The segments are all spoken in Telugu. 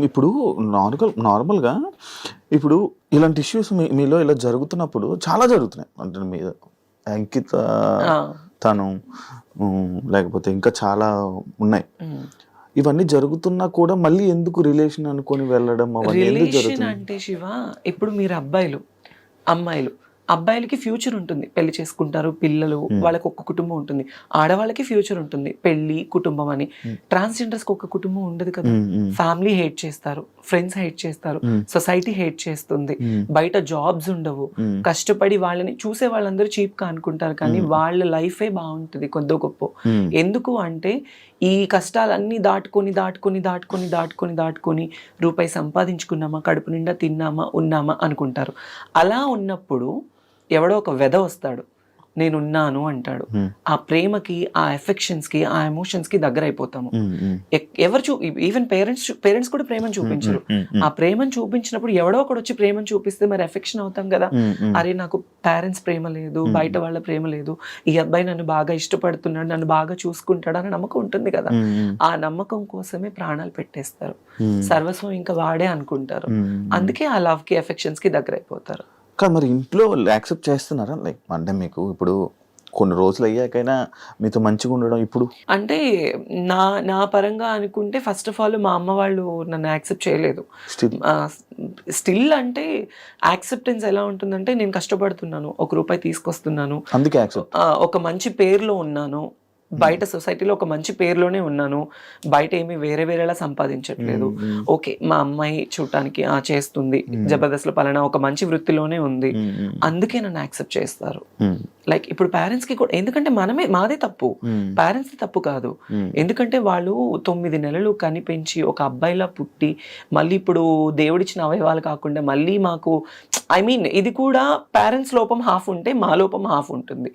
ఇప్పుడు నార్మల్‌గా ఇప్పుడు ఇలాంటి ఇష్యూస్ మీలో ఇలా జరుగుతున్నప్పుడు చాలా జరుగుతున్నాయి. అంటే మీద అంకిత ఆ! తను లేకపోతే ఇంకా చాలా ఉన్నాయి. హ్మ్. ఇవన్నీ జరుగుతున్నా కూడా మళ్ళీ ఎందుకు రిలేషన్ అనుకోని వెళ్ళడం అవన్నీ ఎందుకు రిలేషన్ జరుగుతున్నాయి? అంటే శివ, ఇప్పుడు మీరు అబ్బాయిలు, అమ్మాయిలు. అబ్బాయిలకి ఫ్యూచర్ ఉంటుంది. పెళ్లి చేసుకుంటారు, పిల్లలు, వాళ్ళకి ఒక కుటుంబం ఉంటుంది. ఆడవాళ్ళకి ఫ్యూచర్ ఉంటుంది. పెళ్లి, కుటుంబం అని. ట్రాన్స్‌జెండర్స్‌కి ఒక కుటుంబం ఉండదు కదా! హ్మ్. హ్మ్. ఫ్యామిలీ హేట్ చేస్తారు, ఫ్రెండ్స్ హేట్ చేస్తారు, సొసైటీ హేట్ చేస్తుంది, బయట జాబ్స్ ఉండవు. కష్టపడి వాళ్ళని చూసే వాళ్ళందరూ చీప్‌గా అనుకుంటారు కానీ వాళ్ళ లైఫే బాగుంటుంది కొద్దో గొప్పో. ఎందుకు అంటే ఈ కష్టాలన్నీ దాటుకొని రూపాయి సంపాదించుకున్నామా, కడుపు నిండా తిన్నామా, ఉన్నామా అనుకుంటారు. అలా ఉన్నప్పుడు ఎవడో ఒక వెధ వస్తాడు, నేనున్నాను అంటాడు. ఆ ప్రేమకి, ఆ ఎఫెక్షన్స్‌కి, ఆ ఎమోషన్స్‌కి దగ్గర అయిపోతాము. ఎవరు ఈవెన్ పేరెంట్స్ కూడా ప్రేమను చూపించరు. ఆ ప్రేమను చూపించినప్పుడు ఎవడో ఒకడు వచ్చి ప్రేమను చూపిస్తే మరి ఎఫెక్షన్ అవుతాం కదా. అరే నాకు పేరెంట్స్ ప్రేమ లేదు, బయట వాళ్ళ ప్రేమ లేదు, ఈ అబ్బాయి నన్ను బాగా ఇష్టపడుతున్నాడు, నన్ను బాగా చూసుకుంటాడు అనే నమ్మకం ఉంటుంది కదా. ఆ నమ్మకం కోసమే ప్రాణాలు పెట్టేస్తారు. సర్వస్వం ఇంకా వాడే అనుకుంటారు. అందుకే ఆ లవ్‌కి, ఎఫెక్షన్స్‌కి దగ్గర అయిపోతారు. కానీ మరి ఇంట్లో యాక్సెప్ట్ చేస్తున్నారా? లైక్ అంటే మీకు ఇప్పుడు కొన్ని రోజులు అయ్యాకైనా మీతో మంచిగా ఉండడం ఇప్పుడు అంటే నా నా పరంగా అనుకుంటే ఫస్ట్ ఆఫ్ ఆల్ మా అమ్మ వాళ్ళు నన్ను యాక్సెప్ట్ చేయలేదు. స్టిల్ స్టిల్ అంటే యాక్సెప్టెన్స్ ఎలా ఉంటుందంటే నేను కష్టపడుతున్నాను, ఒక రూపాయి తీసుకొస్తున్నాను, అందుకే యాక్సెప్ట్. ఒక మంచి పేరులో ఉన్నాను, బయట సొసైటీలో ఒక మంచి పేరులోనే ఉన్నాను, బయట ఏమి వేరేలా సంపాదించట్లేదు. ఓకే, మా అమ్మాయి చూడటానికి చేస్తుంది, జబర్దస్త్లో పలానా ఒక మంచి వృత్తిలోనే ఉంది, అందుకే నన్ను యాక్సెప్ట్ చేస్తారు. లైక్ ఇప్పుడు పేరెంట్స్కి కూడా, ఎందుకంటే మాదే తప్పు, పేరెంట్స్ది తప్పు కాదు. ఎందుకంటే వాళ్ళు 9 నెలలు కనిపెంచి ఒక అబ్బాయిలా పుట్టి మళ్ళీ ఇప్పుడు దేవుడిచ్చిన అవయవాలు కాకుండా మళ్ళీ మాకు ఇది కూడా పేరెంట్స్ లోపం హాఫ్ ఉంటే మా లోపం హాఫ్ ఉంటుంది.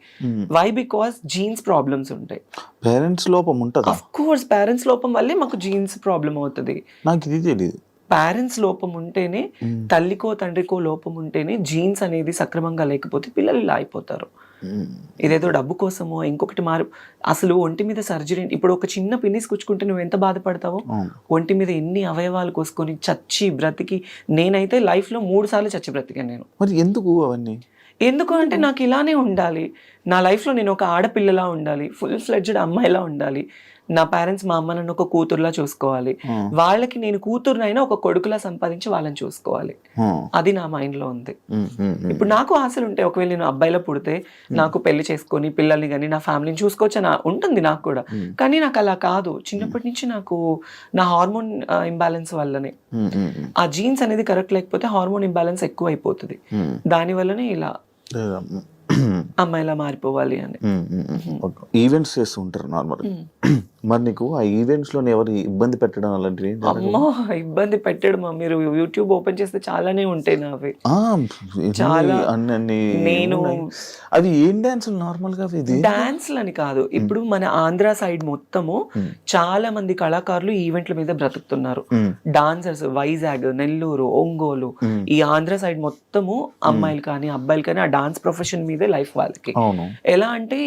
వై? బికాస్ జీన్స్ ప్రాబ్లమ్స్ ఉంటాయి. పేరెంట్స్ లోపం ఉంటుందా? ఆఫ్ కోర్స్ పేరెంట్స్ లోపం వల్లే మాకు జీన్స్ ప్రాబ్లం అవుతుంది. నాకు ఇది తెలియదు. పేరెంట్స్ లోపం ఉంటేనే, తల్లికో తండ్రికో లోపం ఉంటేనే జీన్స్ అనేది సక్రమంగా లేకపోతే పిల్లలు ఇలా అయిపోతారు. ఇదేదో డబ్బు కోసమో ఇంకొకటి అసలు ఒంటి మీద సర్జరీ, ఇప్పుడు ఒక చిన్న పిన్నిస్ కుచ్చుకుంటే నువ్వు ఎంత బాధపడతావో, ఒంటి మీద ఎన్ని అవయవాలు కోసుకొని చచ్చి బ్రతికి, నేనైతే లైఫ్లో 3 సార్లు చచ్చి బ్రతికాను నేను. మరి ఎందుకు అవన్నీ? ఎందుకు అంటే నాకు ఇలానే ఉండాలి, నా లైఫ్లో నేను ఒక ఆడపిల్లలా ఉండాలి, ఫుల్ ఫ్లెడ్జ్డ్ అమ్మాయిలా ఉండాలి, నా పేరెంట్స్ మా అమ్మ నన్ను ఒక కూతురులా చూసుకోవాలి, వాళ్ళకి నేను కూతురునైనా ఒక కొడుకులా సంపాదించి వాళ్ళని చూసుకోవాలి, అది నా మైండ్లో ఉంది. ఇప్పుడు నాకు ఆశలు ఉంటాయి, ఒకవేళ నేను అబ్బాయిలో పుడితే నాకు పెళ్లి చేసుకొని పిల్లల్ని కానీ నా ఫ్యామిలీని చూసుకోవచ్చు అని ఉంటుంది నాకు కూడా. కానీ నాకు అలా కాదు. చిన్నప్పటి నుంచి నాకు నా హార్మోన్ ఇంబ్యాలెన్స్ వల్లనే, ఆ జీన్స్ అనేది కరెక్ట్ లేకపోతే హార్మోన్ ఇంబ్యాలెన్స్ ఎక్కువ అయిపోతుంది, దానివల్లనే ఇలా అమ్మాయిలా మారిపోవాలి అని. ఈవెంట్స్ చేస్తూ ఉంటారు నార్మల్. మరి నీకు ఆ ఈవెంట్స్ లో ఎవరు ఇబ్బంది పెట్టడం అలాంటివి? అమ్మో, ఇబ్బంది పెట్టడం మీరు యూట్యూబ్ ఓపెన్ చేస్తే చాలానే ఉంటాయి నావి. చాలా. నేను అవి ఏం డాన్స్ నార్మల్ గా? డాన్స్లు అని కాదు, ఇప్పుడు మన ఆంధ్ర సైడ్ మొత్తము చాలా మంది కళాకారులు ఈవెంట్ల మీద బ్రతుకుతున్నారు. డాన్సర్స్ వైజాగ్, నెల్లూరు, ఒంగోలు, ఈ ఆంధ్ర సైడ్ మొత్తము అమ్మాయిలు కానీ అబ్బాయిలు కానీ ఆ డాన్స్ ప్రొఫెషన్ మీదే లైఫ్ వాళ్ళకి. ఎలా అంటే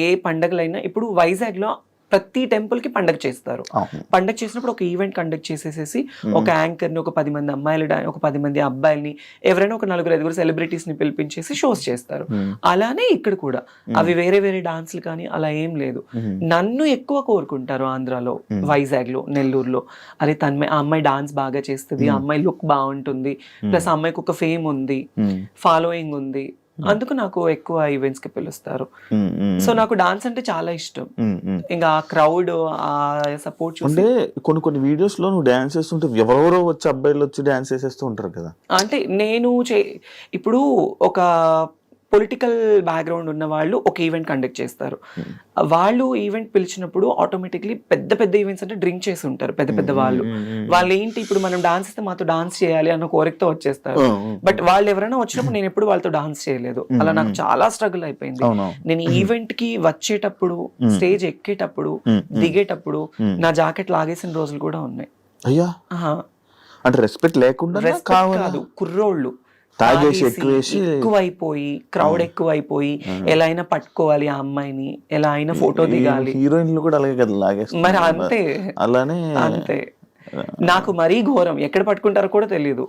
ఏ పండగలైనా, ఇప్పుడు వైజాగ్ లో ప్రతి టెంపుల్ కి పండగ చేస్తారు. పండగ చేసినప్పుడు ఒక ఈవెంట్ కండక్ట్ చేసేసి ఒక యాంకర్ ని, ఒక 10 మంది అమ్మాయిలు, ఒక 10 మంది అబ్బాయిల్ని, ఎవరైనా ఒక 4-5 సెలబ్రిటీస్ ని పిలిపించేసి షోస్ చేస్తారు. అలానే ఇక్కడ కూడా అవి వేరే డాన్స్లు కానీ అలా ఏం లేదు. నన్ను ఎక్కువ కోరుకుంటారు ఆంధ్రాలో, వైజాగ్ లో, నెల్లూరులో. అరే ఆ అమ్మాయి డాన్స్ బాగా చేస్తుంది, ఆ అమ్మాయి లుక్ బాగుంటుంది, ప్లస్ ఆ అమ్మాయికి ఒక ఫేమ్ ఉంది, ఫాలోయింగ్ ఉంది, అందుకు నాకు ఎక్కువ ఈవెంట్స్ కి పిలుస్తారు. సో నాకు డాన్స్ అంటే చాలా ఇష్టం. ఇంకా ఆ క్రౌడ్, ఆ సపోర్ట్ చూసి. కొన్ని వీడియోస్ లో నువ్వు డాన్స్ చేస్తుంటే ఎవరెవరో వచ్చి అబ్బాయిలు వచ్చి డాన్స్ చేసేస్తూ ఉంటారు కదా. అంటే నేను ఇప్పుడు ఒక పొలిటికల్ బ్యాక్గ్రౌండ్ ఉన్న వాళ్ళు ఒక ఈవెంట్ కండక్ట్ చేస్తారు. వాళ్ళు ఈవెంట్ పిలిచినప్పుడు ఆటోమేటిక్లీ పెద్ద ఈవెంట్స్ అంటే డ్రింక్ చేసి ఉంటారు పెద్ద వాళ్ళు ఏంటి, ఇప్పుడు మనం డాన్స్ ఇస్తే మాతో డాన్స్ చేయాలి అన్న కోరికతో వచ్చేస్తారు. బట్ వాళ్ళు ఎవరైనా వచ్చినప్పుడు నేను ఎప్పుడు వాళ్ళతో డాన్స్ చేయలేదు. అలా నాకు చాలా స్ట్రగుల్ అయిపోయింది. నేను ఈవెంట్ కి వచ్చేటప్పుడు, స్టేజ్ ఎక్కేటప్పుడు, దిగేటప్పుడు నా జాకెట్ లాగేసిన రోజులు కూడా ఉన్నాయి. అయ్యా, అంటే రెస్పెక్ట్ లేకుండా కాదు, కుర్రోళ్ళు ఎక్కువైపోయి, క్రౌడ్ ఎక్కువైపోయి, ఎలా అయినా పట్టుకోవాలి ఆ అమ్మాయిని, ఎలా అయినా ఫోటో దిగాలి. హీరోయిన్లు కూడా అలాగే కదా లాగేస్తారు. మరి అంతే, అలానే అంతే. నాకు మరీ ఘోరం, ఎక్కడ పట్టుకుంటారో కూడా తెలియదు.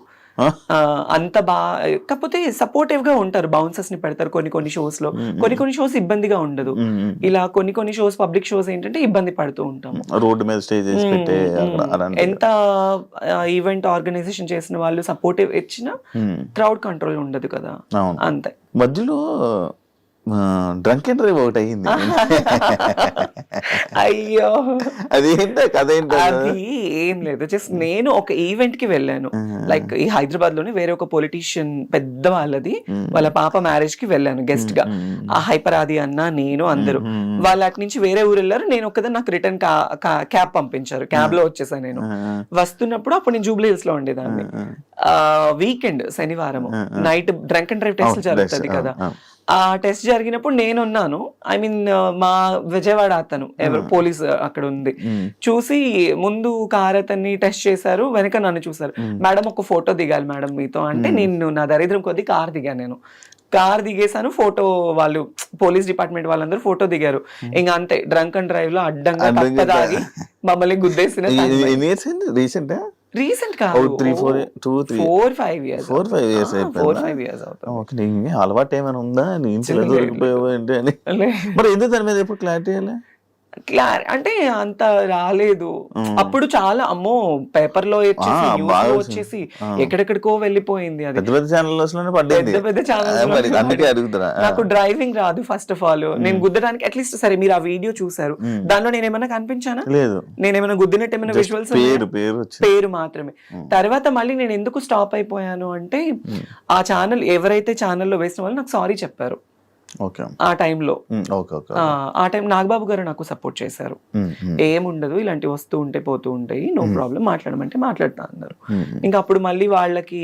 అంత కాకపోతే సపోర్టివ్ గా ఉంటారు, బౌన్సర్స్ ని పెడతారు కొన్ని షోస్ లో, కొన్ని షోస్ ఇబ్బందిగా ఉండదు. ఇలా కొన్ని షోస్, పబ్లిక్ షోస్ ఏంటంటే ఇబ్బంది పడుతూ ఉంటాము. రోడ్డు మీద స్టేజ్ ఎంత ఈవెంట్ ఆర్గనైజేషన్ చేసిన వాళ్ళు సపోర్టివ్ ఇచ్చినా క్రౌడ్ కంట్రోల్ ఉండదు కదా, అంతే. మధ్యలో డ్రంక్ అండ్ డ్రైవ్ ఒకటి అయ్యింది. అయ్యో అదేంటో కదేంటో. అది ఏం లేదు, జస్ట్ నేను ఒక ఈవెంట్ కి వెళ్ళాను, లైక్ ఈ హైదరాబాద్ లోనే వేరే ఒక పొలిటీషియన్ పెద్ద వాళ్ళది, వాళ్ళ పాప మ్యారేజ్ కి వెళ్ళాను గెస్ట్ గా. ఆ హైపర్ ఆది అన్న, నేను, అందరూ. వాళ్ళ అటు నుంచి వేరే ఊరు వెళ్ళారు, నేను ఒక్కదాన్ని. నాకు రిటర్న్ క్యాబ్ పంపించారు, క్యాబ్ లో వచ్చేసాను. నేను వస్తున్నప్పుడు అప్పుడు నేను జూబ్లీ హిల్స్ లో ఉండేదాన్ని. వీకెండ్ శనివారం night drunk and drive test జరుగుతుంది కదా, ఆ టెస్ట్ జరిగినప్పుడు నేనున్నాను. ఐ మీన్ మా విజయవాడ అతను ఎవరు పోలీస్ అక్కడ ఉంది, చూసి ముందు కార్ అతన్ని టెస్ట్ చేశారు, వెనక నన్ను చూసారు. మేడం ఒక ఫోటో దిగాలి మేడం మీతో అంటే, నేను నా దరిద్రం కొద్ది కార్ దిగాను. నేను కార్ దిగేసాను, ఫోటో వాళ్ళు పోలీస్ డిపార్ట్మెంట్ వాళ్ళందరూ ఫోటో దిగారు. ఇంకా అంతే, డ్రంక్ అండ్ డ్రైవ్ లో అడ్డంగా తప్పదాగి మమ్మల్ని గుద్దేసిన. రీసెంట్ కాదు, 4-5 years అవుతుంది. అలవాటు ఏమైనా ఉందా, దొరికిపోయావు అని? మరి ఎందుకు దాని మీద ఎప్పుడు క్లారిటీ అంటే అంత రాలేదు అప్పుడు. చాలా అమ్మో పేపర్ లో వచ్చేసి ఎక్కడెక్కడికో వెళ్ళిపోయింది. అది పెద్ద ఛానల్. నాకు డ్రైవింగ్ రాదు ఫస్ట్ ఆఫ్ ఆల్. నేను గుద్దడానికి అట్లీస్ట్ సరే మీరు ఆ వీడియో చూసారు, దానిలో నేను ఏమైనా కనిపించానా? లేదు. నేనేమైనా గుద్దినట్టు ఏమైనా విజువల్స్? పేరు మాత్రమే. తర్వాత మళ్ళీ నేను ఎందుకు స్టాప్ అయిపోయాను అంటే, ఆ ఛానల్ ఎవరైతే ఛానల్లో వేసిన వాళ్ళు నాకు సారీ చెప్పారు ఆ టైంలో. ఆ టైం నాగబాబు గారు నాకు సపోర్ట్ చేశారు. ఏముండదు, ఇలాంటివి వస్తూ ఉంటే పోతూ ఉంటాయి, నో ప్రాబ్లం, మాట్లాడమంటే మాట్లాడతా అన్నారు. ఇంకా అప్పుడు మళ్ళీ వాళ్ళకి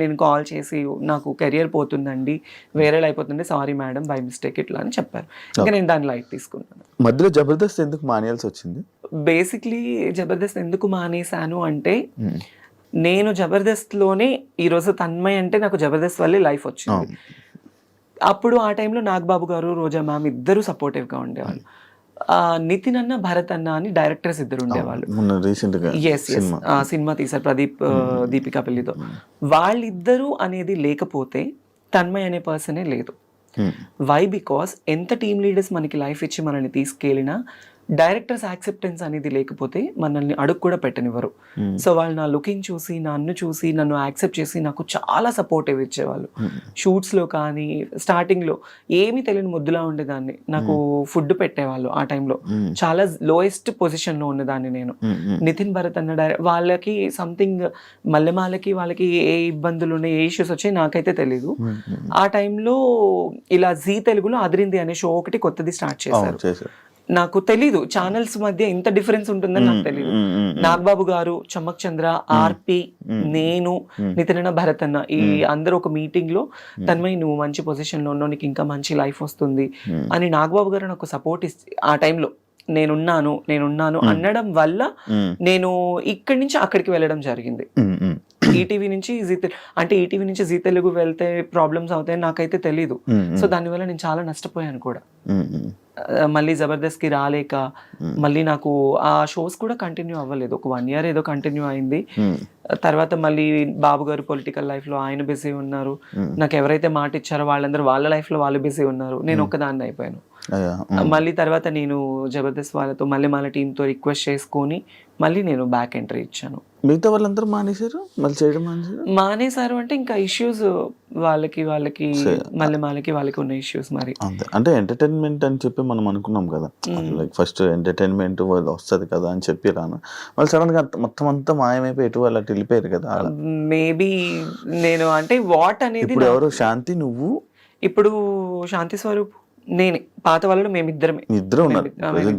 నేను కాల్ చేసి, నాకు కెరియర్ పోతుందండి, వేరే అయిపోతుంది, సారీ మేడం బై మిస్టేక్ ఇట్లా అని చెప్పారు. ఇంకా నేను దాన్ని లైట్ తీసుకున్నాను. మధ్యలో జబర్దస్త్ ఎందుకు మానేయాల్సి వచ్చింది? బేసిక్లీ జబర్దస్త్ ఎందుకు మానేశాను అంటే, నేను జబర్దస్త్ లోనే ఈరోజు తన్మయ్ అంటే నాకు జబర్దస్త్ వల్లే లైఫ్ వచ్చింది. అప్పుడు ఆ టైంలో నాగబాబు గారు, రోజా మ్యామ్ ఇద్దరు సపోర్టివ్ గా ఉండేవాళ్ళు. నితిన్ అన్న, భరత్ అన్న అని డైరెక్టర్స్ ఇద్దరు ఉండేవాళ్ళు. సినిమా తీశారు ప్రదీప్ దీపికా పెళ్లితో. వాళ్ళిద్దరూ అనేది లేకపోతే తన్మయ్ అనే పర్సనే లేదు. వై? బికాస్ ఎంత టీమ్ లీడర్స్ మనకి లైఫ్ ఇచ్చి మనల్ని తీసుకెళ్ళినా డైరెక్టర్స్ యాక్సెప్టెన్స్ అనేది లేకపోతే మనల్ని అడుగు కూడా పెట్టనివ్వరు. సో వాళ్ళు నా లుకింగ్ చూసి, నన్ను చూసి, నన్ను యాక్సెప్ట్ చేసి నాకు చాలా సపోర్టివ్ ఇచ్చేవాళ్ళు. షూట్స్ లో కానీ, స్టార్టింగ్ లో ఏమీ తెలియని ముద్దులా ఉండేదాన్ని. నాకు ఫుడ్ పెట్టేవాళ్ళు ఆ టైంలో. చాలా లోయెస్ట్ పొజిషన్ లో ఉన్నదాన్ని నేను. నితిన్, భరత్ అన్న వాళ్ళకి సంథింగ్ మల్లెమాలకి వాళ్ళకి ఏ ఇబ్బందులు ఉన్నాయి, ఏ ఇష్యూస్ వచ్చాయి నాకైతే తెలీదు. ఆ టైంలో ఇలా జీ తెలుగులో అదిరింది అనే షో ఒకటి కొత్తది స్టార్ట్ చేశారు. నాకు తెలీదు ఛానల్స్ మధ్య ఇంత డిఫరెన్స్ ఉంటుందని నాకు తెలీదు. నాగబాబు గారు, చమ్మక్ చంద్ర, ఆర్పి, నేను, నితిన్, భరత్ అన్న ఈ అందరూ ఒక మీటింగ్ లో, తన్మయ్ నువ్వు మంచి పొజిషన్ లో ఉన్నావు, నీకు ఇంకా మంచి లైఫ్ వస్తుంది అని నాగబాబు గారు నాకు సపోర్ట్ ఆ టైంలో నేనున్నాను అనడం వల్ల నేను ఇక్కడి నుంచి అక్కడికి వెళ్ళడం జరిగింది. ఈటీవీ నుంచి ఈటీవీ నుంచి జీ తెలుగు వెళ్తే ప్రాబ్లమ్స్ అవుతాయని నాకైతే తెలీదు. సో దానివల్ల నేను చాలా నష్టపోయాను కూడా. మళ్ళీ జబర్దస్త్ కి రాలేక మళ్ళీ నాకు ఆ షోస్ కూడా కంటిన్యూ అవ్వలేదు. ఒక 1 year ఏదో కంటిన్యూ అయింది. తర్వాత మళ్ళీ బాబు గారు పొలిటికల్ లైఫ్ లో ఆయన బిజీ ఉన్నారు. నాకు ఎవరైతే మాట ఇచ్చారో వాళ్ళందరూ వాళ్ళ లైఫ్ లో వాళ్ళు బిజీ ఉన్నారు. నేను ఒక్కదాన్ని అయిపోయాను. మళ్ళీ తర్వాత నేను జబర్దస్త్ వాళ్ళతో మళ్ళీ మన టీంతో రిక్వెస్ట్ చేసుకొని మళ్ళీ నేను బ్యాక్ ఎంట్రీ ఇచ్చాను. మిగతా వాళ్ళందరూ మానేశారు అంటే ఇంకా ఇష్యూస్ వాళ్ళకి వాళ్ళకి ఉన్న ఇష్యూస్. మరి అంటే ఎంటర్టైన్మెంట్ అని చెప్పి మనం అనుకున్నాం కదా, లైక్ ఫస్ట్ ఎంటర్టైన్మెంట్ వస్తుంది కదా అని చెప్పి రాను, వాళ్ళు సడన్ గా మొత్తం అంతా మాయమైపోయి ఎటు వాళ్ళు అటు వెళ్ళిపోయారు కదా. మేబీ నేను అంటే వాట్ అనేది ఇప్పుడు ఎవరు శాంతి, నువ్వు, ఇప్పుడు శాంతి స్వరూప్, నేనే, పాత వాళ్ళు మేమిద్దరమే. ఇద్దరు ఉన్నారు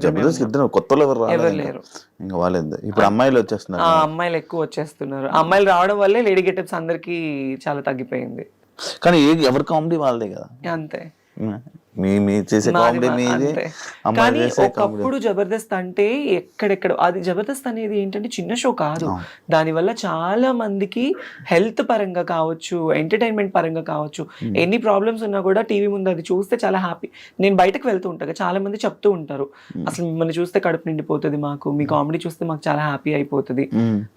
జబర్దస్త్, ఇద్దరు కొత్త ఎవరు లేరు. ఇంకా వాళ్ళేంది ఇప్పుడు అమ్మాయిలు వచ్చేస్తున్నారు. అమ్మాయిలు ఎక్కువ వచ్చేస్తున్నారు. అమ్మాయిలు రావడం వల్లే లేడీ గెటప్స్ అందరికి చాలా తగ్గిపోయింది. కానీ ఎవరి కామెడీ వాళ్ళదే కదా. అంతే. మీరు చేసే కామెడీ మీది, అంతే. అమ్మాయి కానీ చేసే కామెడీ. ఒకప్పుడు జబర్దస్త్ అంటే ఎక్కడెక్కడ అది జబర్దస్త్ అనేది ఏంటంటే చిన్న షో కాదు. దానివల్ల చాలా మందికి హెల్త్ పరంగా కావచ్చు, ఎంటర్టైన్మెంట్ పరంగా కావచ్చు, ఎన్ని ప్రాబ్లమ్స్ ఉన్నా కూడా టీవీ ముందు అది చూస్తే చాలా హ్యాపీ. నేను బయటకు వెళ్తూ ఉంటాను, చాలా మంది చెప్తూ ఉంటారు, అసలు మిమ్మల్ని చూస్తే కడుపు నిండిపోతుంది మాకు, మీ కామెడీ చూస్తే మాకు చాలా హ్యాపీ అయిపోతుంది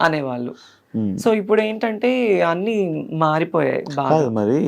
అనేవాళ్ళు. సో ఇప్పుడు ఏంటంటే అన్ని మారిపోయాయి బాగా. కాదు మరి